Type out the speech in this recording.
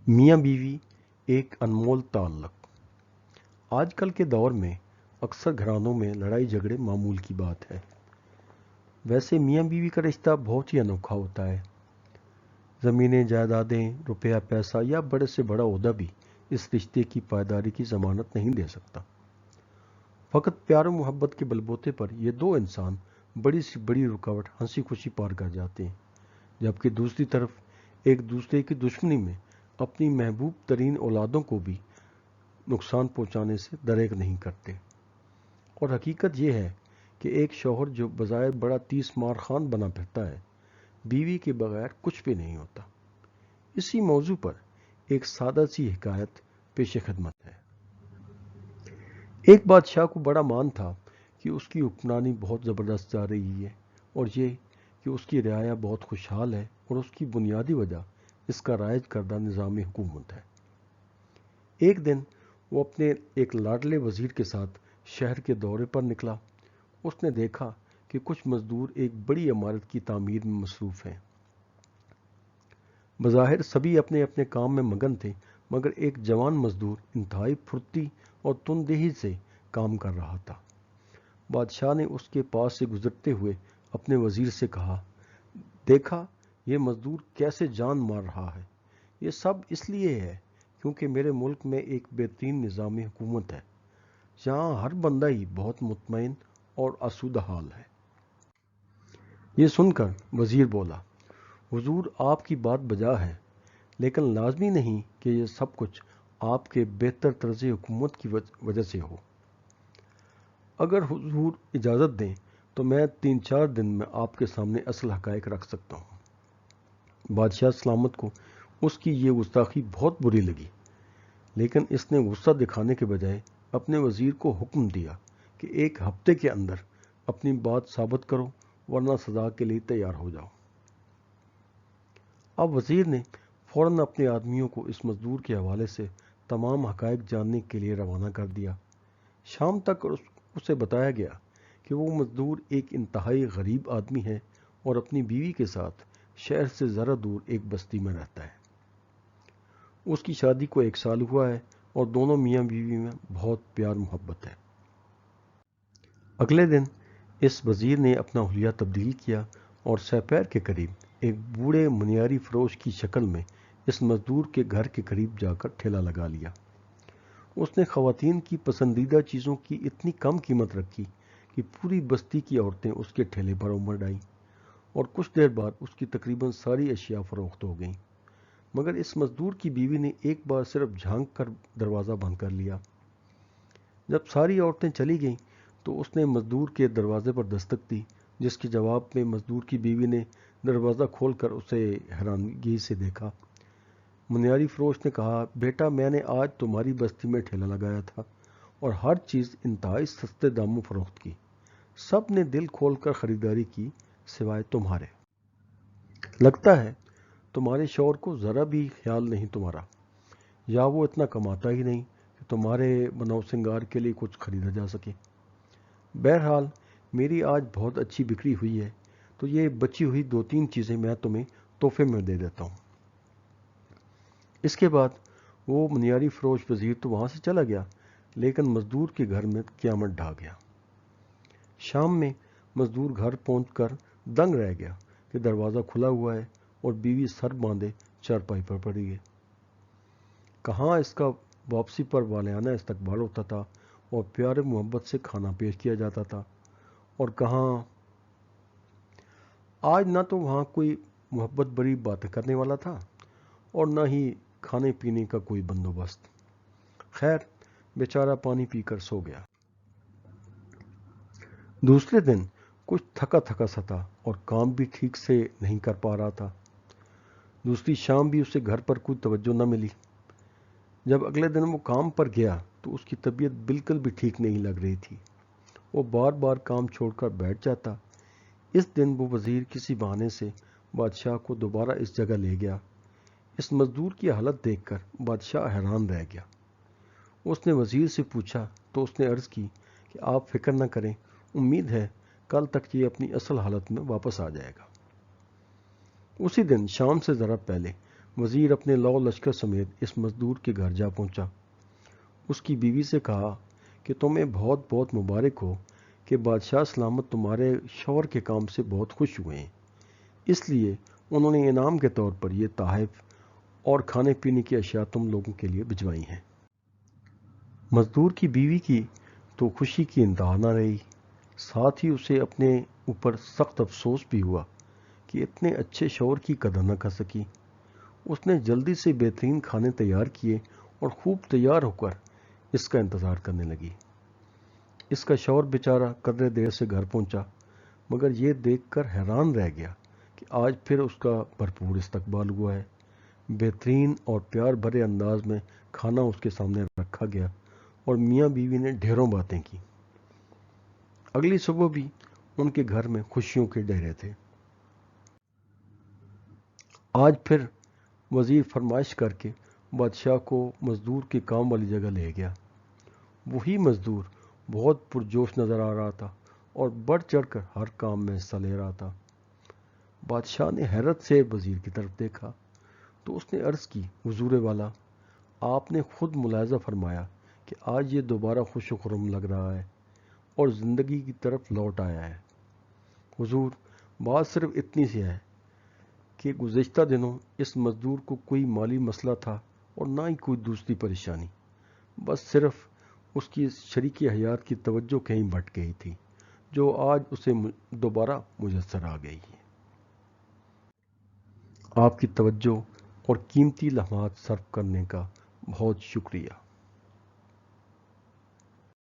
میاں بیوی ایک انمول تعلق۔ آج کل کے دور میں اکثر گھرانوں میں لڑائی جھگڑے معمول کی بات ہے۔ ویسے میاں بیوی کا رشتہ بہت ہی انوکھا ہوتا ہے۔ زمینیں، جائیدادیں، روپیہ پیسہ یا بڑے سے بڑا عہدہ بھی اس رشتے کی پائیداری کی ضمانت نہیں دے سکتا۔ فقط پیار و محبت کے بل بوتے پر یہ دو انسان بڑی سی بڑی رکاوٹ ہنسی خوشی پار کر جاتے ہیں، جبکہ دوسری طرف ایک دوسرے کی دشمنی میں اپنی محبوب ترین اولادوں کو بھی نقصان پہنچانے سے دریغ نہیں کرتے۔ اور حقیقت یہ ہے کہ ایک شوہر جو بظاہر بڑا 30 مار خان بنا پھرتا ہے، بیوی کے بغیر کچھ بھی نہیں ہوتا۔ اسی موضوع پر ایک سادہ سی حکایت پیش خدمت ہے۔ ایک بادشاہ کو بڑا مان تھا کہ اس کی حکمرانی بہت زبردست جا رہی ہے، اور یہ کہ اس کی رعایا بہت خوشحال ہے، اور اس کی بنیادی وجہ اس کا رائج کردہ نظام حکومت ہے۔ ایک دن وہ اپنے ایک لاڈلے وزیر کے ساتھ شہر کے دورے پر نکلا۔ اس نے دیکھا کہ کچھ مزدور ایک بڑی عمارت کی تعمیر میں مصروف ہیں۔ بظاہر سبھی اپنے اپنے کام میں مگن تھے، مگر ایک جوان مزدور انتہائی پھرتی اور تنددہی سے کام کر رہا تھا۔ بادشاہ نے اس کے پاس سے گزرتے ہوئے اپنے وزیر سے کہا، دیکھا یہ مزدور کیسے جان مار رہا ہے۔ یہ سب اس لیے ہے کیونکہ میرے ملک میں ایک بہترین نظام حکومت ہے، جہاں ہر بندہ ہی بہت مطمئن اور آسودہ حال ہے۔ یہ سن کر وزیر بولا، حضور آپ کی بات بجا ہے، لیکن لازمی نہیں کہ یہ سب کچھ آپ کے بہتر طرز حکومت کی وجہ سے ہو۔ اگر حضور اجازت دیں تو میں 3-4 دن میں آپ کے سامنے اصل حقائق رکھ سکتا ہوں۔ بادشاہ سلامت کو اس کی یہ گستاخی بہت بری لگی، لیکن اس نے غصہ دکھانے کے بجائے اپنے وزیر کو حکم دیا کہ 1 ہفتے کے اندر اپنی بات ثابت کرو، ورنہ سزا کے لیے تیار ہو جاؤ۔ اب وزیر نے فوراً اپنے آدمیوں کو اس مزدور کے حوالے سے تمام حقائق جاننے کے لیے روانہ کر دیا۔ شام تک اسے بتایا گیا کہ وہ مزدور ایک انتہائی غریب آدمی ہے اور اپنی بیوی کے ساتھ شہر سے ذرا دور ایک بستی میں رہتا ہے۔ اس کی شادی کو 1 سال ہوا ہے اور دونوں میاں بیوی میں بہت پیار محبت ہے۔ اگلے دن اس وزیر نے اپنا حلیہ تبدیل کیا اور سپہر کے قریب ایک بوڑھے منیاری فروش کی شکل میں اس مزدور کے گھر کے قریب جا کر ٹھیلا لگا لیا۔ اس نے خواتین کی پسندیدہ چیزوں کی اتنی کم قیمت رکھی کہ پوری بستی کی عورتیں اس کے ٹھیلے پر امڑ آئیں، اور کچھ دیر بعد اس کی تقریباً ساری اشیاء فروخت ہو گئیں۔ مگر اس مزدور کی بیوی نے ایک بار صرف جھانک کر دروازہ بند کر لیا۔ جب ساری عورتیں چلی گئیں تو اس نے مزدور کے دروازے پر دستک دی، جس کے جواب میں مزدور کی بیوی نے دروازہ کھول کر اسے حیرانگی سے دیکھا۔ منیاری فروش نے کہا، بیٹا میں نے آج تمہاری بستی میں ٹھیلا لگایا تھا اور ہر چیز انتہائی سستے داموں فروخت کی۔ سب نے دل کھول کر خریداری کی سوائے تمہارے۔ لگتا ہے تمہارے شوہر کو ذرا بھی خیال نہیں تمہارا، یا وہ اتنا کماتا ہی نہیں کہ تمہارے بناؤ سنگار کے لیے کچھ خریدا جا سکے۔ بہرحال میری آج بہت اچھی بکری ہوئی ہے، تو یہ بچی ہوئی 2-3 چیزیں میں تمہیں تحفے میں دے دیتا ہوں۔ اس کے بعد وہ منیاری فروش وزیر تو وہاں سے چلا گیا، لیکن مزدور کے گھر میں قیامت ڈھا گیا۔ شام میں مزدور گھر پہنچ کر دنگ رہ گیا کہ دروازہ کھلا ہوا ہے اور بیوی سر باندھے چارپائی پر پڑی ہے۔ کہاں اس کا واپسی پر والہانہ استقبال ہوتا تھا اور پیار محبت سے کھانا پیش کیا جاتا تھا، اور کہاں آج نہ تو وہاں کوئی محبت بری باتیں کرنے والا تھا اور نہ ہی کھانے پینے کا کوئی بندوبست۔ خیر بیچارہ پانی پی کر سو گیا۔ دوسرے دن کچھ تھکا تھکا سا تھا اور کام بھی ٹھیک سے نہیں کر پا رہا تھا۔ دوسری شام بھی اسے گھر پر کوئی توجہ نہ ملی۔ جب اگلے دن وہ کام پر گیا تو اس کی طبیعت بالکل بھی ٹھیک نہیں لگ رہی تھی۔ وہ بار بار کام چھوڑ کر بیٹھ جاتا۔ اس دن وہ وزیر کسی بہانے سے بادشاہ کو دوبارہ اس جگہ لے گیا۔ اس مزدور کی حالت دیکھ کر بادشاہ حیران رہ گیا۔ اس نے وزیر سے پوچھا تو اس نے عرض کی کہ آپ فکر نہ کریں، امید ہے کل تک یہ اپنی اصل حالت میں واپس آ جائے گا۔ اسی دن شام سے ذرا پہلے وزیر اپنے لو لشکر سمیت اس مزدور کے گھر جا پہنچا۔ اس کی بیوی سے کہا کہ تمہیں بہت بہت مبارک ہو کہ بادشاہ سلامت تمہارے شوہر کے کام سے بہت خوش ہوئے ہیں، اس لیے انہوں نے انعام کے طور پر یہ تحائف اور کھانے پینے کی اشیاء تم لوگوں کے لیے بھجوائی ہیں۔ مزدور کی بیوی کی تو خوشی کی انتہا نہ رہی، ساتھ ہی اسے اپنے اوپر سخت افسوس بھی ہوا کہ اتنے اچھے شوہر کی قدر نہ کر سکی۔ اس نے جلدی سے بہترین کھانے تیار کیے اور خوب تیار ہو کر اس کا انتظار کرنے لگی۔ اس کا شوہر بیچارہ قدرے دیر سے گھر پہنچا، مگر یہ دیکھ کر حیران رہ گیا کہ آج پھر اس کا بھرپور استقبال ہوا ہے۔ بہترین اور پیار بھرے انداز میں کھانا اس کے سامنے رکھا گیا اور میاں بیوی نے ڈھیروں باتیں کی۔ اگلی صبح بھی ان کے گھر میں خوشیوں کے ڈھیرے تھے۔ آج پھر وزیر فرمائش کر کے بادشاہ کو مزدور کے کام والی جگہ لے گیا۔ وہی مزدور بہت پرجوش نظر آ رہا تھا اور بڑھ چڑھ کر ہر کام میں حصہ لے رہا تھا۔ بادشاہ نے حیرت سے وزیر کی طرف دیکھا تو اس نے عرض کی، حضور والا، آپ نے خود ملاحظہ فرمایا کہ آج یہ دوبارہ خوش و خرم لگ رہا ہے اور زندگی کی طرف لوٹ آیا ہے۔ حضور، بات صرف اتنی سی ہے کہ گزشتہ دنوں اس مزدور کو کوئی مالی مسئلہ تھا اور نہ ہی کوئی دوسری پریشانی، بس صرف اس کی شریک حیات کی توجہ کہیں بھٹ گئی تھی، جو آج اسے دوبارہ میسر آ گئی ہے۔ آپ کی توجہ اور قیمتی لمحات صرف کرنے کا بہت شکریہ۔